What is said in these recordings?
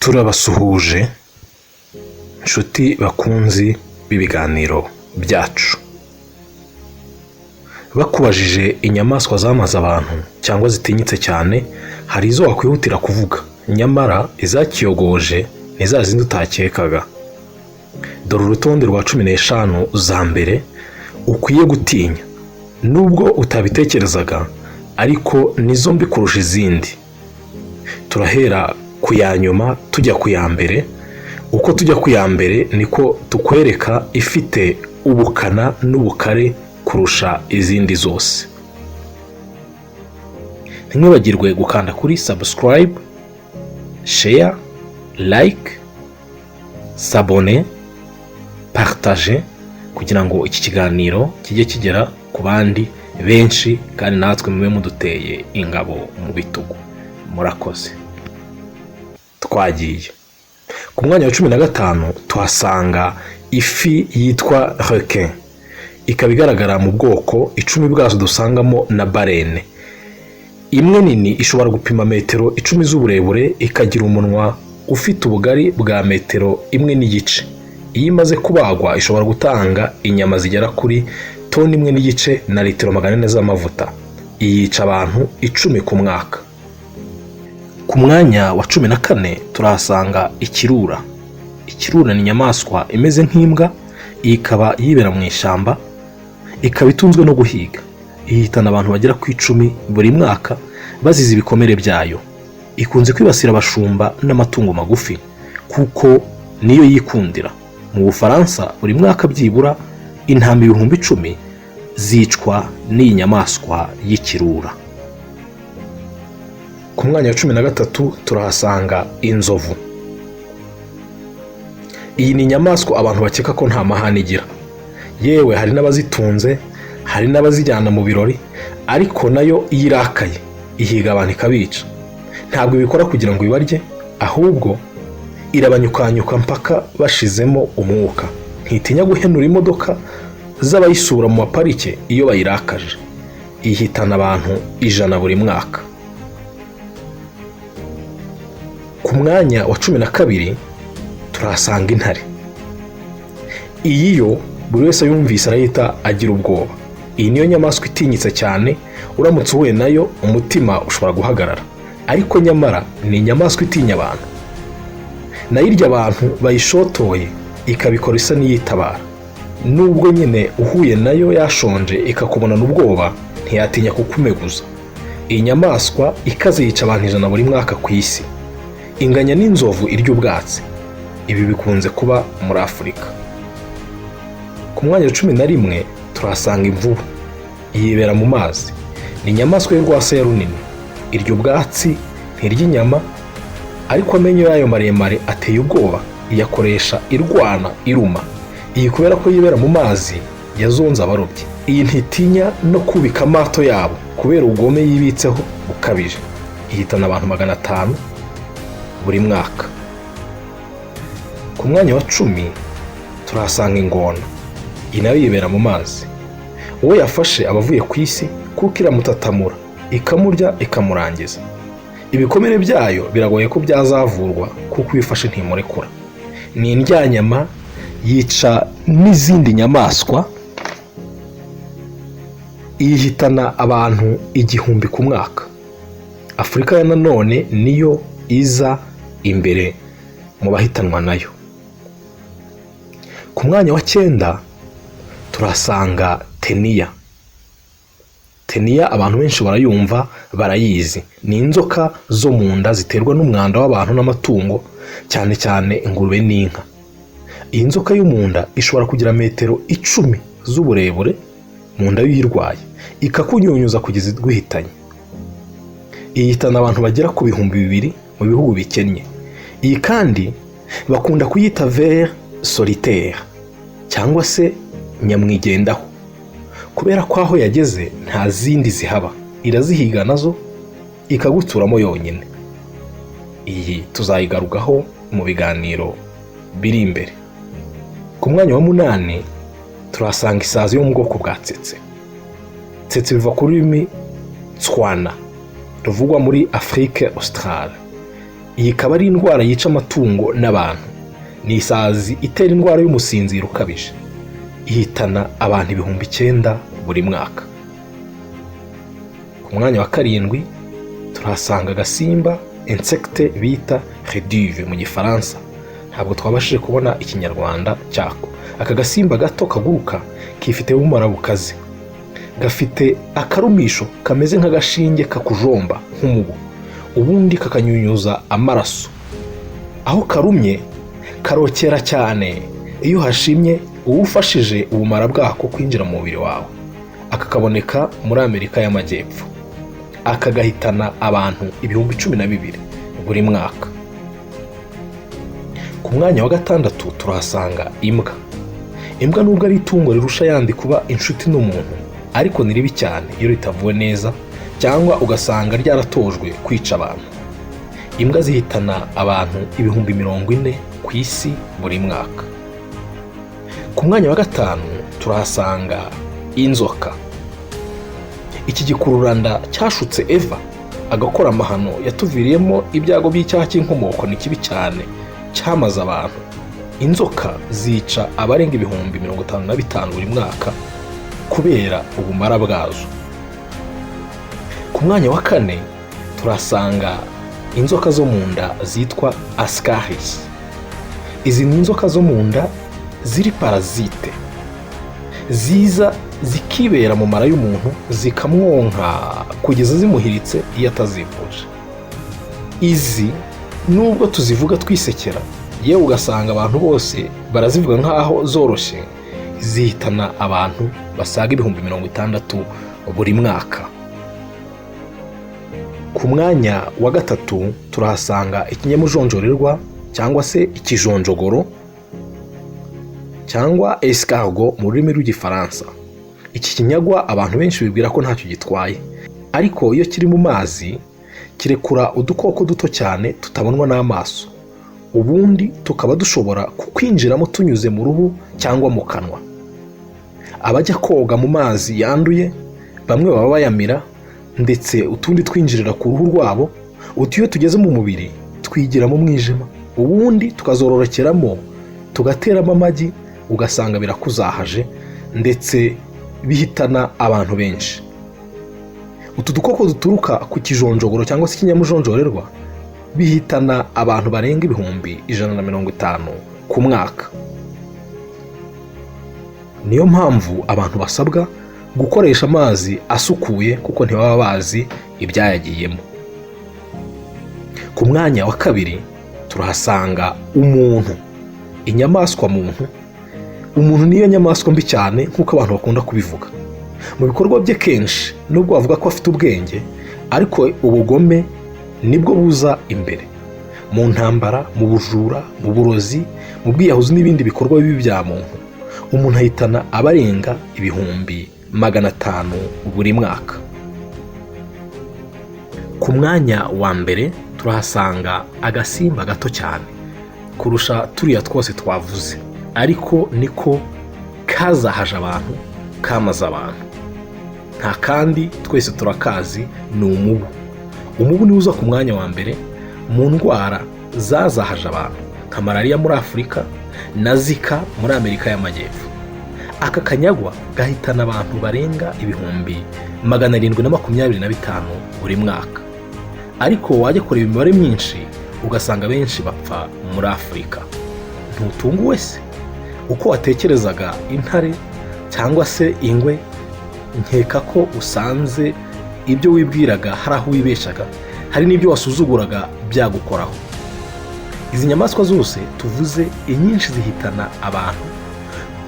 turabasuhuje inshuti bakunzi b'ibiganiro byacu. Bakubajije inyamaswa zamaze abantu cyangwa zitinyitse cyane, hari izo wakwihutira kuvuga, nyamara izakiyogoje ni za zindi utakekaga. Dore urutonde rwa 15 za mbere ukwiye gutinya, nubwo utabitekerezaga, ariko nizo mbi kurusha izindi. Turahera ku ya nyuma tujya ku ya mbere. Uko tujya ku ya mbere niko tukwereka ifite ubukana n'ubukare kurusha izindi zose. Ntimwibagirwe gukanda kuri subscribe, share, like, s'abonner, partage kugira ngo iki kiganiro kijye kigera ku bandi benshi kandi natwe mube muduteye ingabo mu bitugu. Murakoze. Twagiye. Ku mwanya wa 15 tuhasanga ifi yitwa requin. Ikaba igaragara mu bwoko 10 bwazo dusangamo na barene. Imwe nini ishobora gupima metero 10 z'uburebure, ikagira umunwa ufite ubugari bwa metero 1.5. Iyo imaze kubagwa ishobora gutanga inyama zigera kuri toni 1.5 na litiro 400 z'amavuta. Iyica abantu 10 ku mwaka. Ku mwanya wa 14 turahasanga ikirura. Ikirura ni inyamaswa imeze nk'imbwa, ikaba yibera mu ishyamba, ikaba itunzwe no guhiga. Ihitana abantu bagera ku 10 buri mwaka bazize ibikomere byayo. Ikunze kwibasira abashumba n'amatungo magufi kuko niyo yikundira. Mu Bufaransa buri mwaka byibura intama 10,000 zicwa n'iyi nyamaswa y'ikirura. Ku mwanya wa 13 turahasanga inzovu. Iyi ni inyamaswa abantu bakeka ko nta mahane igira. Yewe hari n'abazitunze, hari n'abazijyana mu birori, ariko nayo irakaye ihiga abantu ikabica. Ntabwo ibikora kugira ngo ibarye, ahubwo irabanyukanyuka mpaka bashizemo umwuka. Ntitinya guhenura imodoka z'abayisura mu maparike iyo bayirakaje. Ihitana abantu 100 buri mwaka. Ku mwanya wa 12 turahasanga intare. Iyi yo buri wese yumvise arahita agira ubwoba. Iyi niyo nyamaswa itinyitse cyane, uramutse uhuye nayo umutima ushobora guhagarara. Ariko nyamara ni inyamaswa itinya abantu. Nayirya abantu bayishotoye ikabikora isa niyitabara. Nubwo nyine uhuye nayo yashonje ikakubonana ubwoba, ntiyatinya kukumeguza. Iyi nyamaswa ikaze yica abantu 100 buri mwaka ku isi. Inganya n'inzovu irya ubwatsi. Ibi bikunze kuba muri Afurika. Ku mwanya wa 11 turahasanga imvubu. Yibera mu mazi. Ni inyamaswa y'urwasaya runini. Irya ubwatsi, ntirya inyama, ariko amenyo yayo maremare ateye ubwoba. Iyakoresha irwana, iruma. Iyi kubera ko yibera mu mazi yazonze abarobyi. Iyi ntitinya no kubika amato yabo kubera ubugome yibitseho bukabije. Ihitana abantu 500 buri mwaka. Ku mwanya wa 10 turahasanga ingona. Iyi nayo yibera mu mazi. Uwo yafashe abavuye ku isi kuko iramutatamura, ikamurya ikamurangiza. Ibikomere byayo biragoye ko byazavurwa kuko bifashe ntimurekura. Ni indyanyama, yica n'izindi nyamaswa. Ihitana abantu 1000 ku mwaka. Afurika ya nanone niyo iza imbere mu bahitanwa nayo. Ku mwanya wa 9 turasanga Teniya. Teniya abantu benshi barayumva, barayizi. Ni inzoka zo mu nda ziterwa n'umwanda w'abantu n'amatungo, cyane cyane ingurube n'inka. Iyi nzoka yo mu nda ishobora kugira metero 10 z'uburebure mu nda y'uyirwaye, ikakunyunyuza kugeza guhitanye. Ihitana abantu bagera ku 2,000 mu bihugu bikennye. Iyi kandi bakunda kuyita ver solitaire cyangwa se nyamwigendaho, kubera ko aho yageze nta zindi zihaba. Irazihiga nazo ikaguturamo yonyine. Iyi tuzayigarukaho mu biganiro biri imbere. Ku mwanya wa 8 turasanga isazi yo mu bwoko bwa tsetse. Tsetse biva ku rurimi Tswana ruvugwa muri Afrique Australe. Iyi ikaba ari indwara yica amatungo n'abantu. Ni isazi itera indwara y'umusinziro ukabije, ihitana abantu 9,000 buri mwaka. Ku mwanya wa 7 turahasanga agasimba insecte bita réduve mu gifaransa. Ntabwo twabashije kubona ikinyarwanda cyako. Aka gasimba gato kaguruka kifite ubumara bukaze, gafite akarumisho kameze nk'agashinge kakujomba nk'umubu, ubundi kakanyunyuza amaraso. Aho karumye karokera cyane. Iyo hashimye uwufashije ubumara bwako kwinjira mu mubiri wawe, akakaboneka muri Amerika y'Amajyepfo, akagahitana abantu 12,000 buri mwaka. Ku mwanya wa 6 turahasanga imbwa. Imbwa nubwo ari itungo rirusha yandi kuba inshuti n'umuntu, ariko ni ribi cyane iyo ritavuwe neza, cyangwa ugasanga ryaratojwe kwica abantu. Imbwa zihitana abantu 40,000 ku isi buri mwaka. Ku mwanya wa 5 turahasanga inzoka. Iki gikururanda cyashutse Eva agakora amahano yatuviriyemo ibyago by'icyaha cy'inkomoko ni kibi cyane, cyamaze abantu. Inzoka zica abarenga 55,000 buri mwaka kubera ubumara bwazo. Ku mwanya wa 4 turasanga inzoka zo mu nda zitwa ascaris. Izi ni inzoka zo mu nda ziri parasite, ziza zikibera mu mara y'umuntu zikamwonka kugeza zimuhiritse iyo atazivuje. Izi nubwo tuzivuga twisekera, yewe ugasanga abantu bose barazivuga nk'aho zoroshye, zihitana abantu basaga 60,000 buri mwaka. Ku mwanya wa 3 turahasanga ikinyamujonjorerwa cyangwa se ikijonjogoro cyangwa escargot mu rurimi rw'igifaransa. Iki kinyagwa abantu benshi bibwira ko ntacyo gitwaye, ariko iyo kiri mu mazi kirekura udukoko duto cyane tutabonwa n'amaso, ubundi tukaba dushobora kukwinjiramo tunyuze mu ruhu cyangwa mu kanwa. Abajya koga mu mazi yanduye bamwe baba bayamira, ndetse utundi twinjirira ku ruhu rwabo. Iyo tugeze mu mubiri twigira mu mwijima, ubundi tukazororokeramo tugateramo amagi, ugasanga birakuzahaje ndetse bihitana abantu benshi. Utu dukoko duturuka ku kijonjogoro cyangwa se ikinyamujonjorerwa bihitana abantu barenga 150,000 ku mwaka. Niyo mpamvu abantu basabwa gukoresha amazi asukuye, kuko ntibaba bazi ibyayagiyemo. Ku mwanya wa 2 turahasanga umuntu, inyamaswa muntu. Umuntu niyo nyamaswa mbi cyane nk'uko abantu bakunda kubivuga. Mu bikorwa bye kenshi nubwo bavuga ko afite ubwenge, ariko ubugome nibwo buza imbere. Mu ntambara, mu bujura, mu burozi, mu bwiyahuzi n'ibindi bikorwa bibi bya muntu, umuntu ahitana abarenga 500,000 buri mwaka. Ku mwanya wa mbere turahasanga agasimba gato cyane kurusha turiya twose twavuze, ariko niko kazahaje abantu, kamaze abantu. Nta kandi twese turakazi, ni umubu. Umubu ni uza ku mwanya wa mbere mu ndwara zazahaje abantu, nka malariya muri Afurika na Zica muri Amerika y'Amajyepfo. Aka kanyagwa gahitana abantu barenga 725,000 buri mwaka. Ariko wajya kureba imibare myinshi ugasanga benshi bapfa muri Afurika. Ntutunguwe se? Uko watekerezaga intare cyangwa se ingwe, nkeka ko usanze ibyo wibwiraga hari aho wibeshaga, hari n'ibyo wasuzuguraga byagukoraho. Izi nyamaswa zose tuvuze, inyinshi zihitana abantu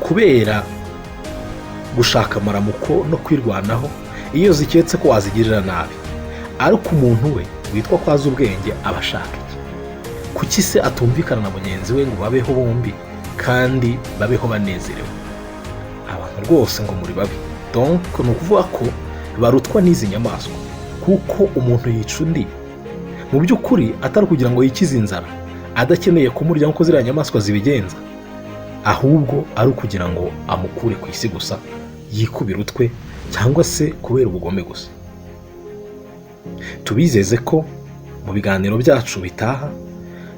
kubera gushaka amaramuko no kwirwanaho iyo ziketse ko wazigirira nabi. Ariko umuntu we witwa ko azi ubwenge aba ashaka iki? Kuki se atumvikana na mugenzi we ngo babeho bombi kandi babeho banezerewe? Abantu rwose ngo muri babi. Donc ni ukuvuga ko barutwa n'izi nyamaswa, kuko umuntu yica undi mu by'ukuri atari kugira ngo yikize inzara, adakeneye kumurya nk'uko ziriya nyamaswa zibigenza, ahubwo ari ukugira ngo amukure ku isi gusa, yikubira utwe, cyangwa se kubera ubugome gusa. Tubizeze ko mu biganiro byacu bitaha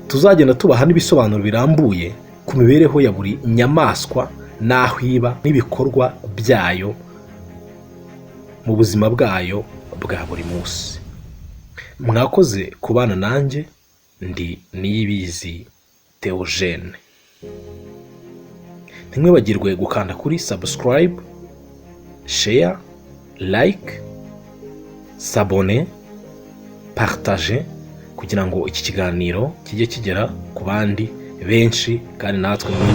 tuzagenda tubaha n'ibisobanuro birambuye ku mibereho ya buri nyamaswa n'aho iba n'ibikorwa byayo mu buzima bwayo bwa buri munsi. Mwakoze kubana nanjye, ndi Niyibizi Theogene. Ntimwibagirwe gukanda kuri subscribe, share, like, s'abonner, partager kugira ngo iki kiganiro kijye kigera ku bandi benshi kandi natwe muri